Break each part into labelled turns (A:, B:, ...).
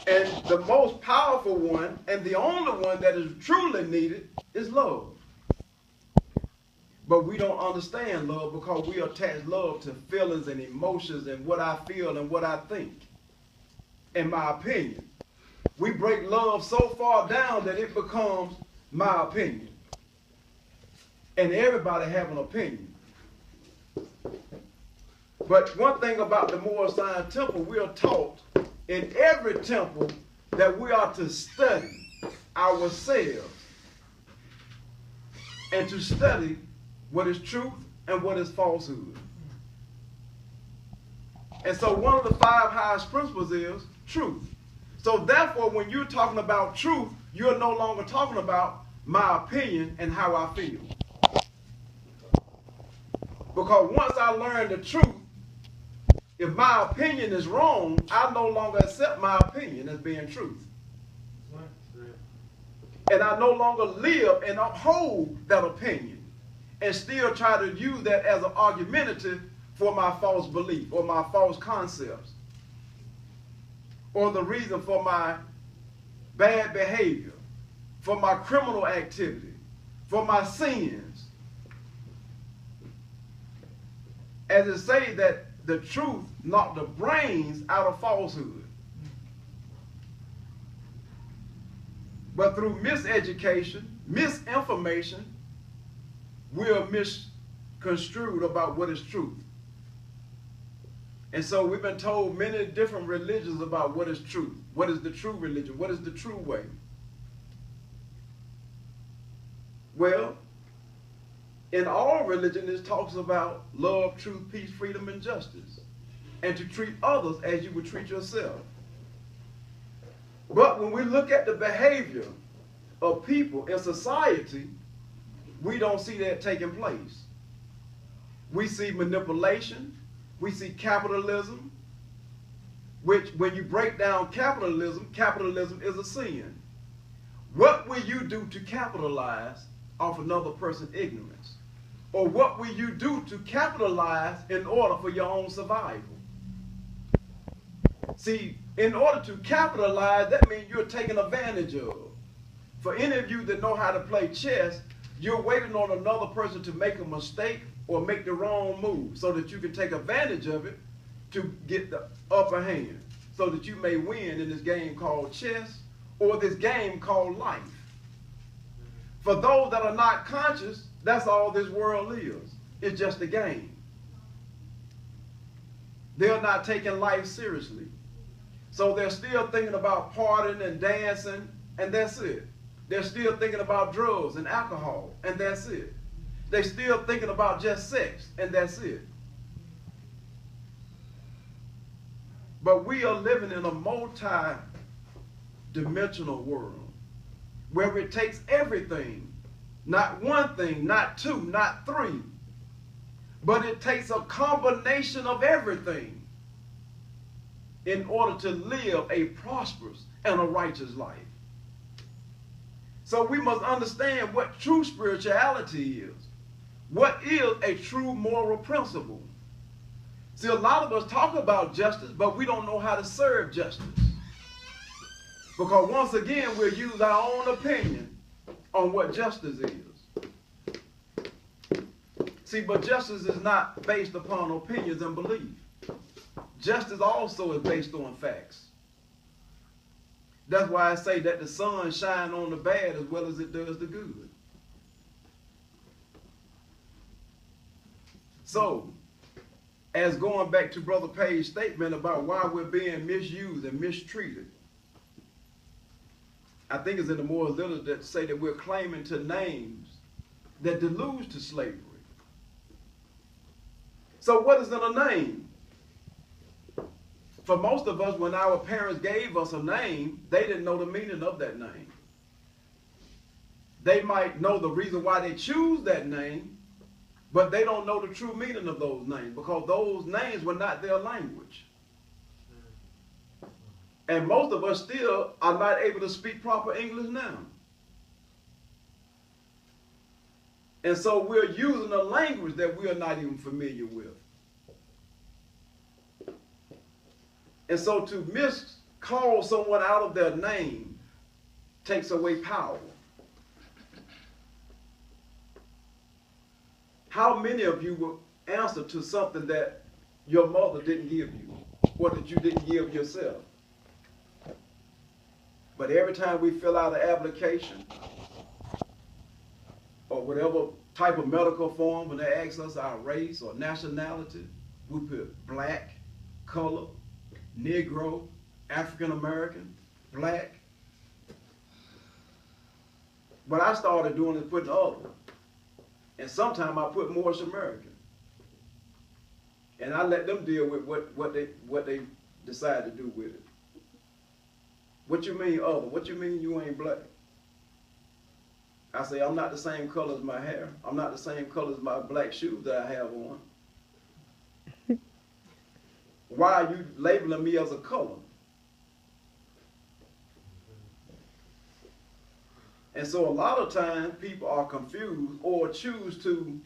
A: And the most powerful one and the only one that is truly needed is love. But we don't understand love because we attach love to feelings and emotions and what I feel and what I think, in my opinion. We break love so far down that it becomes my opinion. And everybody have an opinion. But one thing about the Moorish Zion Temple, we are taught in every temple that we are to study ourselves and to study what is truth and what is falsehood. And so one of the 5 highest principles is truth. So therefore, when you're talking about truth, you're no longer talking about my opinion and how I feel. Because once I learn the truth, if my opinion is wrong, I no longer accept my opinion as being truth. And I no longer live and uphold that opinion and still try to use that as an argumentative for my false belief or my false concepts or the reason for my bad behavior, for my criminal activity, for my sins. As it says that the truth knocked the brains out of falsehood. But through miseducation, misinformation, we are misconstrued about what is truth. And so we've been told many different religions about what is truth. What is the true religion? What is the true way? Well, in all religion, it talks about love, truth, peace, freedom, and justice. And to treat others as you would treat yourself. But when we look at the behavior of people in society, we don't see that taking place. We see manipulation. We see capitalism, which when you break down capitalism, capitalism is a sin. What will you do to capitalize off another person's ignorance? Or what will you do to capitalize in order for your own survival? See, in order to capitalize, that means you're taking advantage of. For any of you that know how to play chess, you're waiting on another person to make a mistake or make the wrong move so that you can take advantage of it to get the upper hand so that you may win in this game called chess or this game called life. For those that are not conscious, that's all this world is. It's just a game. They're not taking life seriously. So they're still thinking about partying and dancing, and that's it. They're still thinking about drugs and alcohol, and that's it. They're still thinking about just sex, and that's it. But we are living in a multi-dimensional world where it takes everything, not one thing, not two, not three, but it takes a combination of everything in order to live a prosperous and a righteous life. So we must understand what true spirituality is. What is a true moral principle? See, a lot of us talk about justice, but we don't know how to serve justice. Because once again, we'll use our own opinion on what justice is. See, but justice is not based upon opinions and belief. Justice also is based on facts. That's why I say that the sun shines on the bad as well as it does the good. So, as going back to Brother Page's statement about why we're being misused and mistreated, I think it's in the Moorish literature that say that we're claiming to names that delude to slavery. So what is in a name? For most of us, when our parents gave us a name, they didn't know the meaning of that name. They might know the reason why they choose that name, but they don't know the true meaning of those names because those names were not their language. And most of us still are not able to speak proper English now. And so we're using a language that we are not even familiar with. And so to call someone out of their name takes away power. How many of you will answer to something that your mother didn't give you, or that you didn't give yourself? But every time we fill out an application, or whatever type of medical form, when they ask us our race or nationality, we put black, color, Negro, African American, black. What I started doing is putting other. And sometimes I put Moorish American. And I let them deal with what they decide to do with it. What you mean other? What you mean you ain't black? I say I'm not the same color as my hair. I'm not the same color as my black shoes that I have on. Why are you labeling me as a color? And so a lot of times people are confused or choose to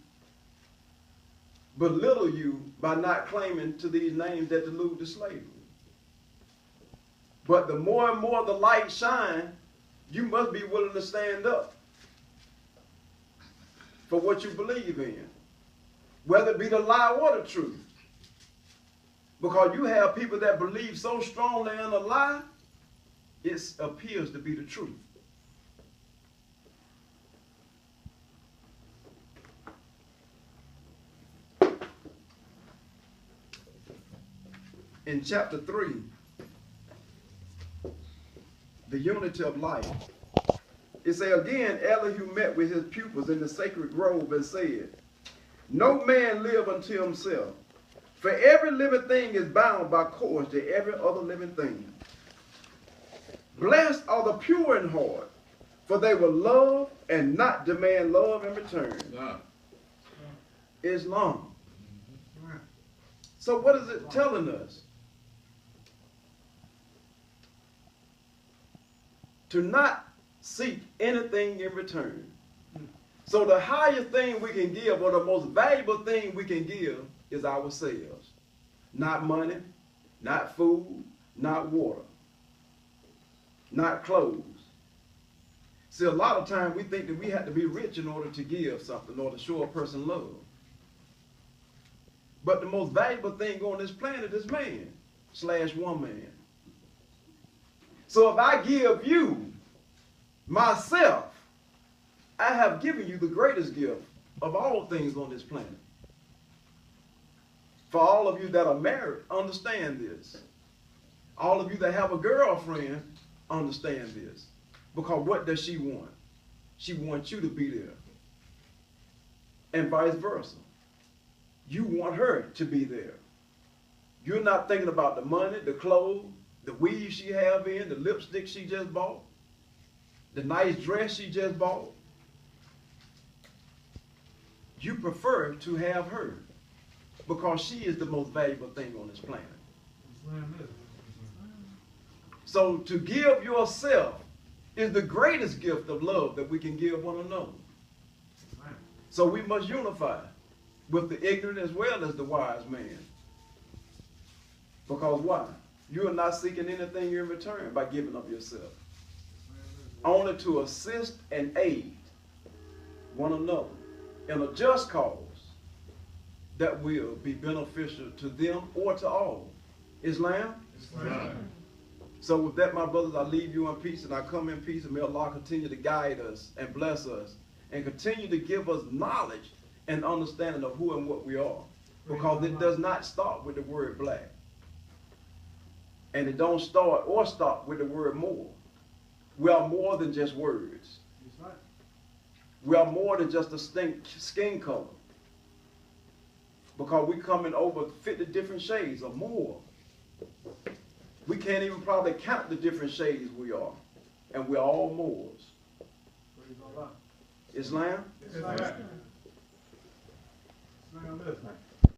A: belittle you by not claiming to these names that delude to slavery. But the more and more the light shines, you must be willing to stand up for what you believe in, whether it be the lie or the truth. Because you have people that believe so strongly in a lie, it appears to be the truth. In chapter 3, the unity of life, it says, again, Elihu met with his pupils in the sacred grove and said, no man live unto himself, for every living thing is bound by cords to every other living thing. Blessed are the pure in heart, for they will love and not demand love in return. Islam. So what is it telling us? To not seek anything in return. So the highest thing we can give, or the most valuable thing we can give, is ourselves. Not money, not food, not water, not clothes. See, a lot of times we think that we have to be rich in order to give something or to show a person love. But the most valuable thing on this planet is man/woman. So if I give you myself, I have given you the greatest gift of all things on this planet. For all of you that are married, understand this. All of you that have a girlfriend, understand this. Because what does she want? She wants you to be there. And vice versa. You want her to be there. You're not thinking about the money, the clothes, the weave she have in, the lipstick she just bought, the nice dress she just bought. You prefer to have her because she is the most valuable thing on this planet. So to give yourself is the greatest gift of love that we can give one another. So we must unify with the ignorant as well as the wise man. Because why? You are not seeking anything in return by giving up yourself. Only to assist and aid one another in a just cause that will be beneficial to them or to all. Islam? Islam. So with that, my brothers, I leave you in peace and I come in peace, and may Allah continue to guide us and bless us and continue to give us knowledge and understanding of who and what we are. Because it does not start with the word black. And it don't start or stop with the word more. We are more than just words. We are more than just a skin color. Because we come in over 50 different shades or more. We can't even probably count the different shades we are. And we're all Moors. Islam?
B: Islam.